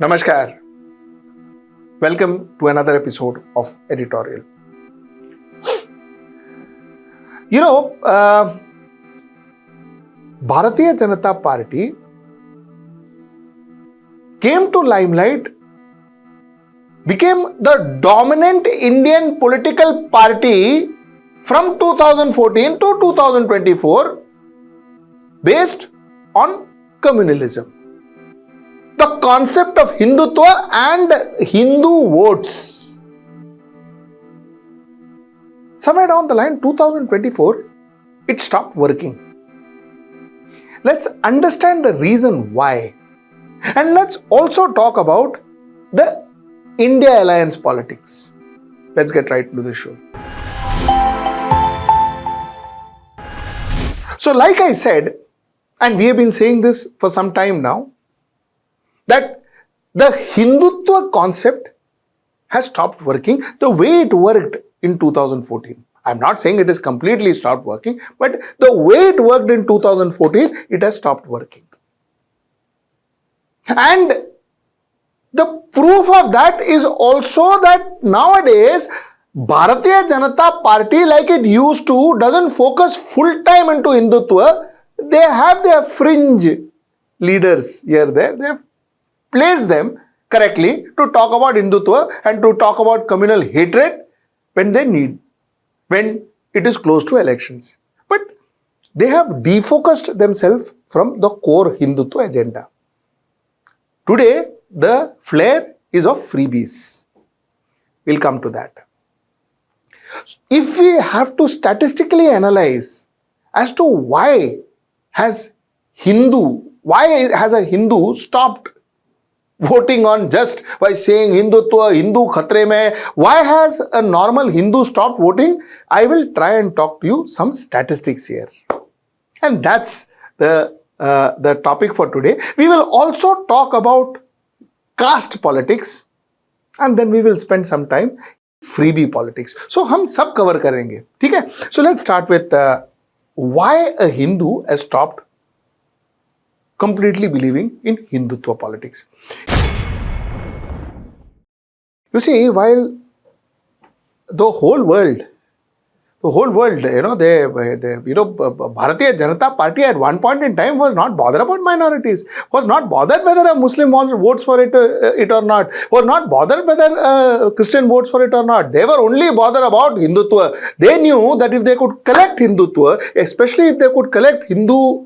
Namaskar. Welcome to another episode of Editorial. Bharatiya Janata Party came to limelight, became the dominant Indian political party from 2014 to 2024 based on communalism. The concept of Hindutva and Hindu votes. Somewhere down the line, 2024, it stopped working. Let's understand the reason why. And let's also talk about the India alliance politics. Let's get right into the show. So like I said, and we have been saying this for some time now, that the Hindutva concept has stopped working the way it worked in 2014. I'm not saying it has completely stopped working, but the way it worked in 2014, it has stopped working. And the proof of that is also that nowadays, Bharatiya Janata Party, like it used to, doesn't focus full time into Hindutva. They have their fringe leaders here, there. They have placed them correctly to talk about Hindutva and to talk about communal hatred when they need, when it is close to elections. But they have defocused themselves from the core Hindutva agenda. Today, the flair is of freebies. We'll come to that. If we have to statistically analyze as to why has a Hindu stopped voting on just by saying Hindutva, Hindu khatre mein, why has a normal Hindu stopped voting? I will try and talk to you some statistics here. And that's the topic for today. We will also talk about caste politics and then we will spend some time freebie politics. So hum sab cover karenge. ठीक है? So let's start with why a Hindu has stopped completely believing in Hindutva politics. You see, while the whole world, Bharatiya Janata Party at one point in time was not bothered about minorities, was not bothered whether a Muslim votes for it or not, was not bothered whether a Christian votes for it or not. They were only bothered about Hindutva. They knew that if they could collect Hindutva, especially if they could collect Hindu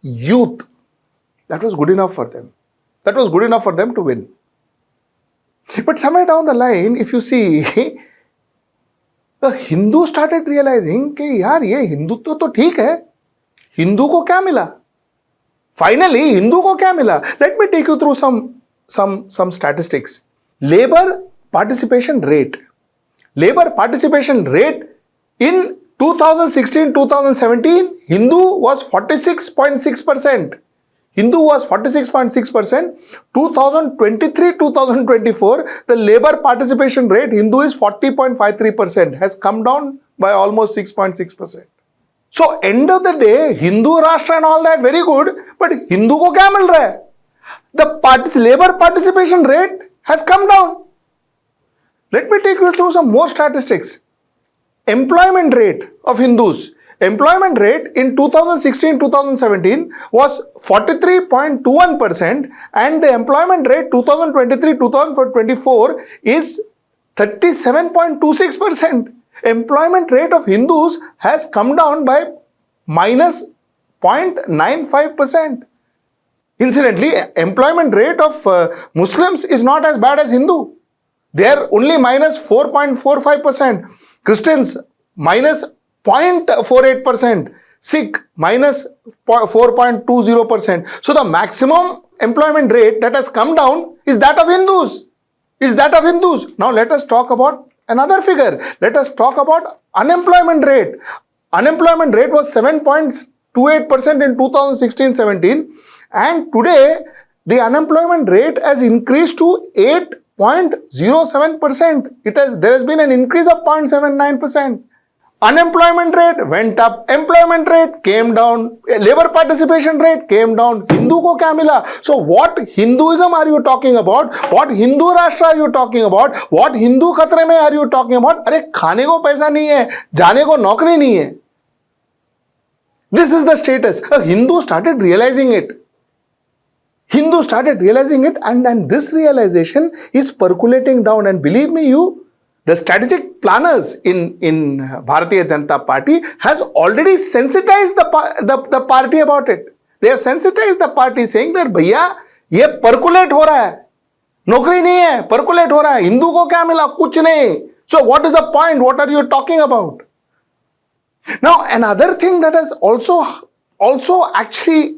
youth, that was good enough for them. That was good enough for them to win. But somewhere down the line, if you see, the Hindu started realizing कि यार ये हिंदुत्व तो ठीक है, हिंदू को क्या मिला? Finally, Hindu को क्या मिला? Let me take you through some statistics. Labor participation rate. Labor participation rate in 2016-2017, Hindu was 46.6%. Hindu was 46.6%. 2023-2024, the labor participation rate, Hindu is 40.53%, has come down by almost 6.6%. So, end of the day, Hindu Rashtra and all that, very good, but Hindu ko kya mil raha hai? The labor participation rate has come down. Let me take you through some more statistics. Employment rate of Hindus. Employment rate in 2016-2017 was 43.21% and the employment rate 2023-2024 is 37.26%. Employment rate of Hindus has come down by minus 0.95%. Incidentally, employment rate of Muslims is not as bad as Hindu. They are only minus 4.45%. Christians minus 0.48%, Sikh minus 4.20%. So the maximum employment rate that has come down is that of Hindus. Now let us talk about another figure. Let us talk about unemployment rate. Unemployment rate was 7.28% in 2016-17 and today the unemployment rate has increased to 8.07%. There has been an increase of 0.79%. Unemployment rate went up, employment rate came down, labor participation rate came down. Hindu ko kya mila? So what Hinduism are you talking about? What Hindu Rashtra are you talking about? What Hindu khatre mein are you talking about? Arey khane ko paisa nahi hai, jane ko naukri nahi hai. This is the status. A Hindu started realizing it. Hindu started realizing it, and this realization is percolating down. And believe me, the strategic planners in Bharatiya Janata Party has already sensitized the party about it. They have sensitized the party saying that भैया ये percolate हो रहा है, नौकरी नहीं है, percolate हो रहा है, हिंदू को क्या मिला, कुछ नहीं. So what is the point? What are you talking about? Now another thing that has also actually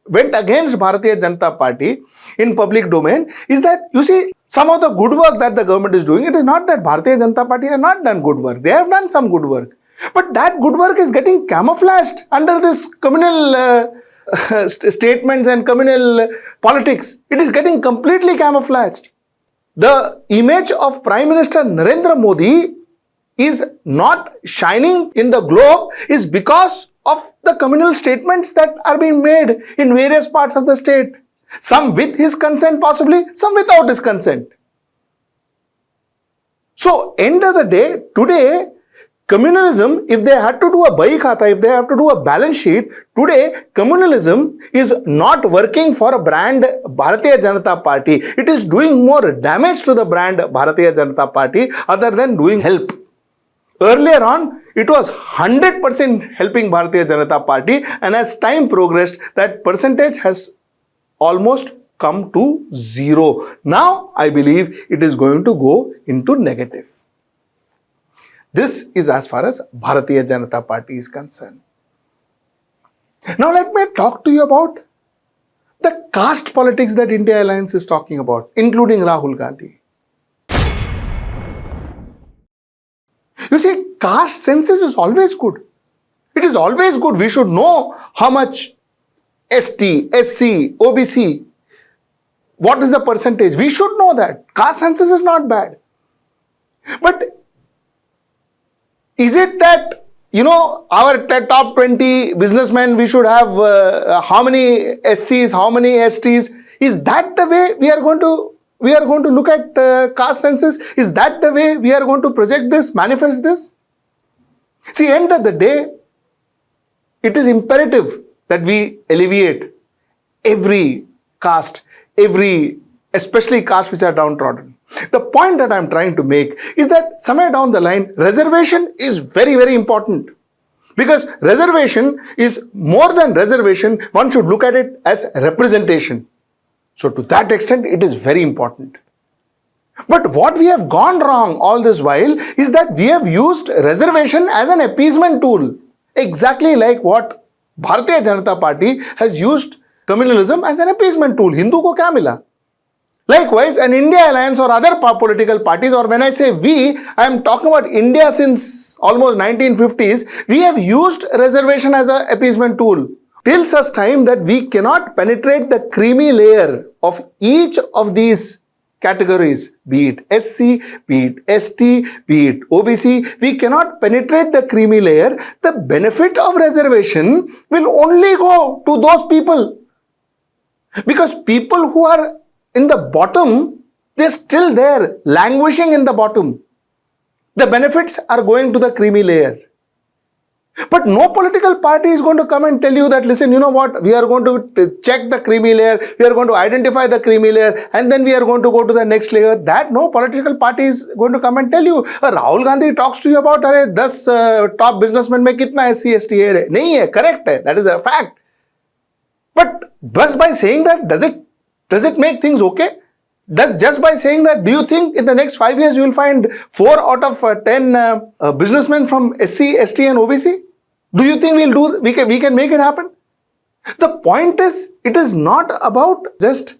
went against Bharatiya Janata Party in public domain is that, you see, some of the good work that the government is doing, it is not that Bharatiya Janata Party has not done good work. They have done some good work. But that good work is getting camouflaged under this communal statements and communal politics. It is getting completely camouflaged. The image of Prime Minister Narendra Modi is not shining in the globe is because of the communal statements that are being made in various parts of the state. Some with his consent possibly, some without his consent. So, end of the day, today, communalism, if they had to do a bahi khata, if they have to do a balance sheet, today, communalism is not working for a brand Bharatiya Janata Party. It is doing more damage to the brand Bharatiya Janata Party other than doing help. Earlier on, it was 100% helping Bharatiya Janata Party, and as time progressed, that percentage has almost come to zero. Now, I believe it is going to go into negative. This is as far as Bharatiya Janata Party is concerned. Now, let me talk to you about the caste politics that India Alliance is talking about, including Rahul Gandhi. You see, caste census is always good. It is always good. We should know how much ST, SC, OBC, what is the percentage. We should know that. Caste census is not bad. But is it that, our top 20 businessmen, we should have how many SCs, how many STs? Is that the way we are going to look at caste census? Is that the way we are going to project this, manifest this? See, end of the day, it is imperative that we alleviate every caste, especially castes which are downtrodden. The point that I am trying to make is that somewhere down the line, reservation is very, very important. Because reservation is more than reservation, one should look at it as representation. So to that extent, it is very important. But what we have gone wrong all this while is that we have used reservation as an appeasement tool. Exactly like what Bharatiya Janata Party has used communalism as an appeasement tool. Hindu ko kya mila? Likewise, an India Alliance or other political parties, or when I say we, I am talking about India since almost 1950s, we have used reservation as an appeasement tool. Till such time that we cannot penetrate the creamy layer of each of these categories, be it SC, be it ST, be it OBC, we cannot penetrate the creamy layer. The benefit of reservation will only go to those people. Because people who are in the bottom, they're still there, languishing in the bottom. The benefits are going to the creamy layer. But no political party is going to come and tell you that, listen, you know what, we are going to check the creamy layer, we are going to identify the creamy layer, and then we are going to go to the next layer. That no political party is going to come and tell you. Rahul Gandhi talks to you about, 10 top businessmen mein kitna SC, ST hai? Nahi hai, correct hai, that is a fact. But just by saying that, does it make things okay? Just by saying that, do you think in the next 5 years you will find 4 out of 10 businessmen from SC, ST and OBC? Do you think we can make it happen? The point is, it is not about just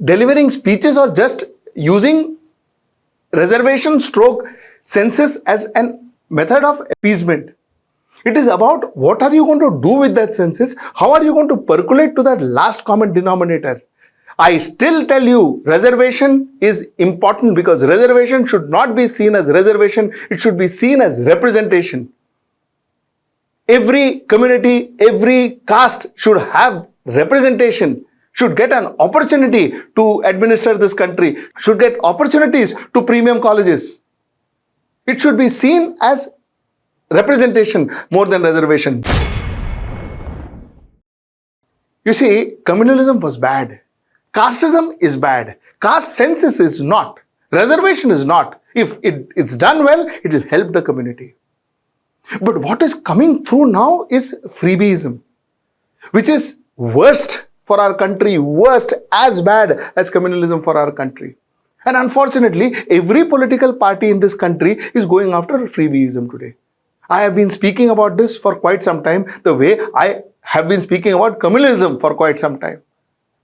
delivering speeches or just using reservation stroke census as a method of appeasement. It is about what are you going to do with that census? How are you going to percolate to that last common denominator? I still tell you, reservation is important because reservation should not be seen as reservation, it should be seen as representation. Every community, every caste should have representation, should get an opportunity to administer this country, should get opportunities to premium colleges. It should be seen as representation more than reservation. You see, communalism was bad. Casteism is bad. Caste census is not. Reservation is not. If it's done well, it will help the community. But what is coming through now is freebieism, which is worst for our country, worst, as bad as communalism for our country. And unfortunately, every political party in this country is going after freebieism today. I have been speaking about this for quite some time, the way I have been speaking about communalism for quite some time.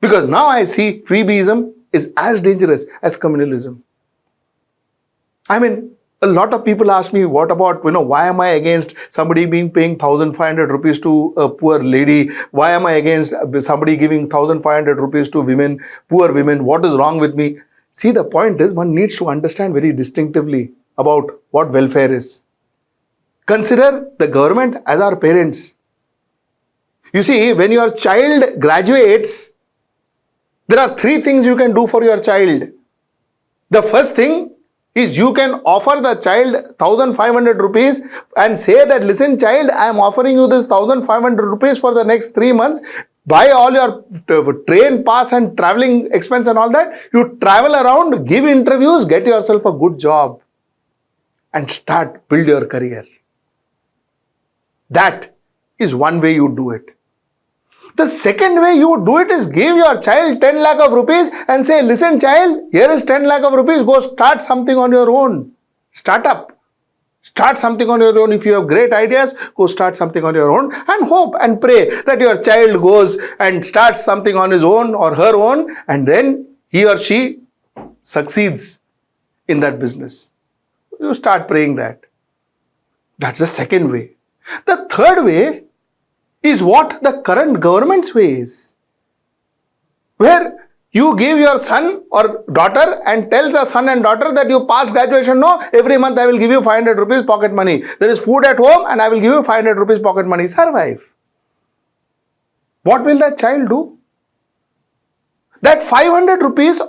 Because now I see freebieism is as dangerous as communalism. I mean, a lot of people ask me, what about, why am I against somebody paying 1,500 rupees to a poor lady? Why am I against somebody giving 1,500 rupees to women, poor women? What is wrong with me? See, the point is, one needs to understand very distinctively about what welfare is. Consider the government as our parents. You see, when your child graduates, there are three things you can do for your child. The first thing is you can offer the child 1,500 rupees and say that, listen child, I am offering you this 1,500 rupees for the next 3 months. Buy all your train pass and traveling expense and all that. You travel around, give interviews, get yourself a good job and build your career. That is one way you do it. The second way you would do it is give your child 10 lakh of rupees and say, listen child, here is 10 lakh of rupees, go start something on your own. Start up. Start something on your own. If you have great ideas, go start something on your own and hope and pray that your child goes and starts something on his own or her own and then he or she succeeds in that business. You start praying that. That's the second way. The third way is what the current government's way is, where you give your son or daughter and tells the son and daughter that you pass graduation, no, every month I will give you 500 rupees pocket money. There is food at home and I will give you 500 rupees pocket money. Survive. What will that child do? That 500 rupees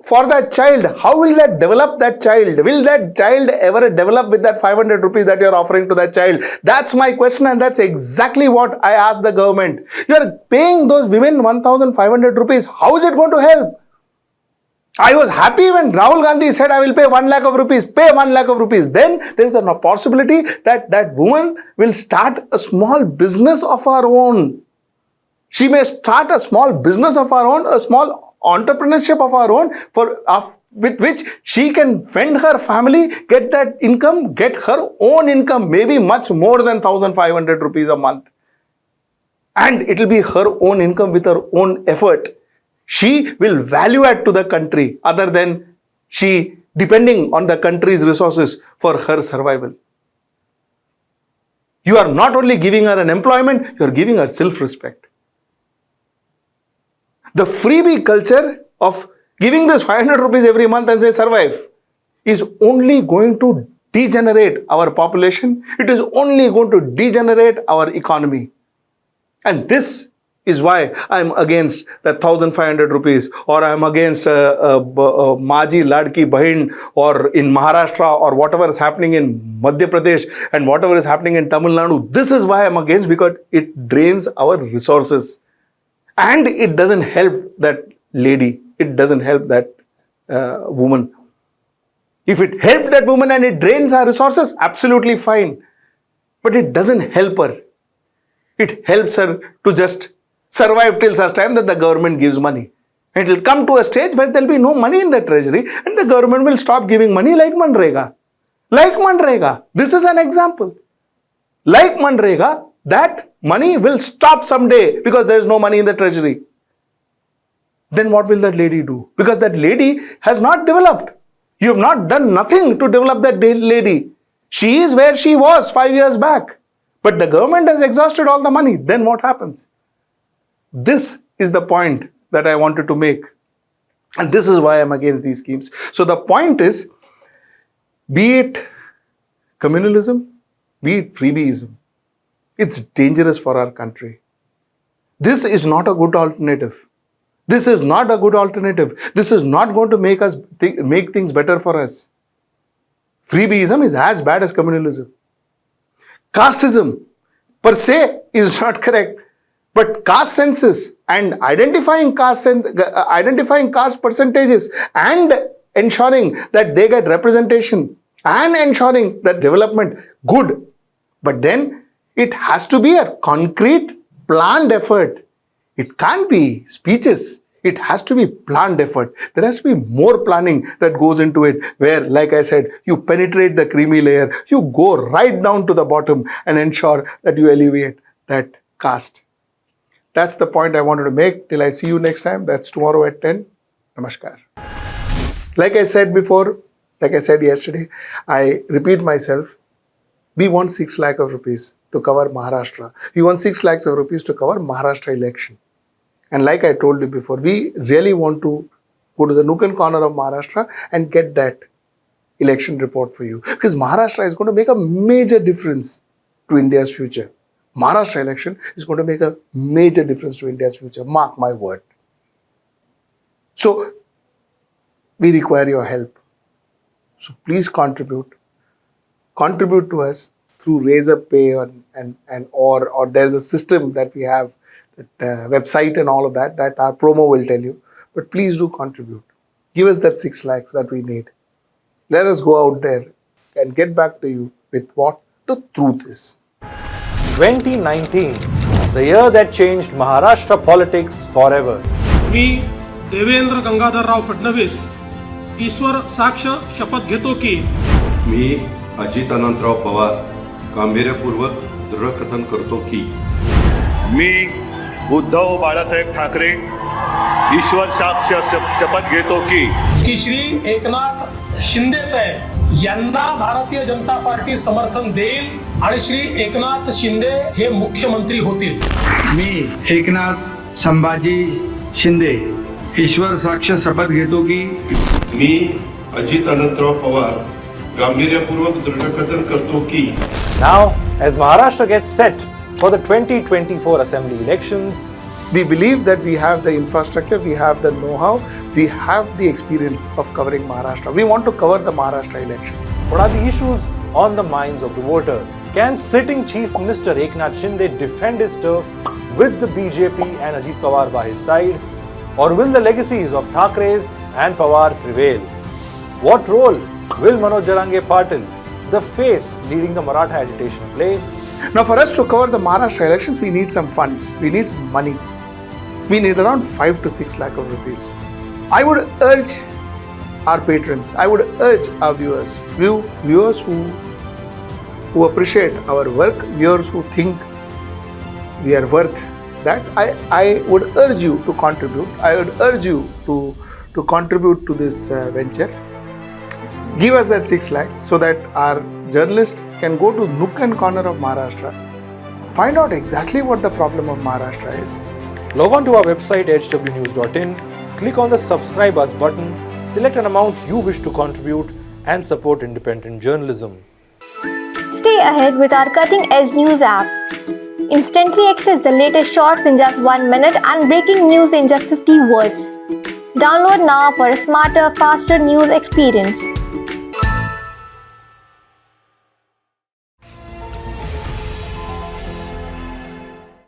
for that child, how will that develop that child? Will that child ever develop with that 500 rupees that you are offering to that child? That's my question and that's exactly what I asked the government. You are paying those women 1,500 rupees. How is it going to help? I was happy when Rahul Gandhi said, I will pay 1 lakh of rupees, pay 1 lakh of rupees. Then there is a possibility that that woman will start a small business of her own. She may start a small business of her own, a small entrepreneurship of her own, with which she can fend her family, get that income, get her own income, maybe much more than 1,500 rupees a month. And it will be her own income with her own effort. She will value add to the country other than she depending on the country's resources for her survival. You are not only giving her an employment, you are giving her self-respect. The freebie culture of giving this 500 rupees every month and say survive is only going to degenerate our population. It is only going to degenerate our economy. And this is why I am against the 1,500 rupees or I am against Maji Ladki Bahin or in Maharashtra or whatever is happening in Madhya Pradesh and whatever is happening in Tamil Nadu. This is why I am against, because it drains our resources. And it doesn't help that lady. It doesn't help that woman. If it helped that woman and it drains her resources, absolutely fine. But it doesn't help her. It helps her to just survive till such time that the government gives money. It will come to a stage where there will be no money in the treasury and the government will stop giving money like Manrega. Like Manrega. This is an example. Like Manrega, that money will stop someday because there is no money in the treasury. Then what will that lady do? Because that lady has not developed. You have not done nothing to develop that lady. She is where she was 5 years back. But the government has exhausted all the money. Then what happens? This is the point that I wanted to make. And this is why I'm against these schemes. So the point is, be it communalism, be it freebieism, it's dangerous for our country. This is not a good alternative. This is not a good alternative. This is not going to make us make things better for us. Freebieism is as bad as communalism. Casteism per se is not correct, but caste census and identifying caste percentages and ensuring that they get representation and ensuring that development good, but then it has to be a concrete planned effort. It can't be speeches. It has to be planned effort. There has to be more planning that goes into it, where, like I said, you penetrate the creamy layer, you go right down to the bottom and ensure that you alleviate that caste. That's the point I wanted to make. Till I see you next time. That's tomorrow at 10. Namaskar. Like I said before, like I said yesterday, I repeat myself. We want 6 lakh of rupees to cover Maharashtra. We want 6 lakhs of rupees to cover Maharashtra election. And like I told you before, we really want to go to the nook and corner of Maharashtra and get that election report for you. Because Maharashtra is going to make a major difference to India's future. Maharashtra election is going to make a major difference to India's future. Mark my word. So, we require your help. So, please contribute. Contribute to us through Razorpay or there's a system that we have, that website and all of that our promo will tell you. But please do contribute. Give us that 6 lakhs that we need. Let us go out there and get back to you with what the truth is. 2019, the year that changed Maharashtra politics forever. मी देवेंद्र गंगाधरराव फडणवीस ईश्वर साक्ष शपथ घेतो की मी अजित अनंतराव पवार गांभीर्यपूर्वक दृढकथन करतो की मी उद्धव बाळासाहेब ठाकरे ईश्वर साक्ष शपथ घेतो की श्री एकनाथ शिंदे साहेब यांना भारतीय जनता पार्टी समर्थन देईल आणि श्री एकनाथ शिंदे हे मुख्यमंत्री होतील. मी एकनाथ संभाजी शिंदे ईश्वर साक्ष शपथ घेतो की मी अजित अनंतराव पवार गांभीर्यपूर्वक दृढकथन करतो की Now, as Maharashtra gets set for the 2024 assembly elections, we believe that we have the infrastructure, we have the know-how, we have the experience of covering Maharashtra. We want to cover the Maharashtra elections. what are the issues on the minds of the voter? Can sitting Chief Minister Eknath Shinde defend his turf with the BJP and Ajit Pawar by his side? Or will the legacies of Thakres and Pawar prevail? What role will Manoj Jarange Patil, the face leading the Maratha agitation, play? Now, for us to cover the Maharashtra elections, we need some funds, we need some money. We need around 5 to 6 lakh of rupees. I would urge our patrons, I would urge our viewers who appreciate our work, viewers who think we are worth that, I would urge you to contribute. I would urge you to contribute to this venture. Give us that 6 lakhs so that our journalist can go to nook and corner of Maharashtra, find out exactly what the problem of Maharashtra is. Log on to our website hwnews.in, click on the subscribe us button, select an amount you wish to contribute and support independent journalism. Stay ahead with our cutting-edge news app. Instantly access the latest shorts in just 1 minute and breaking news in just 50 words. Download now for a smarter, faster news experience.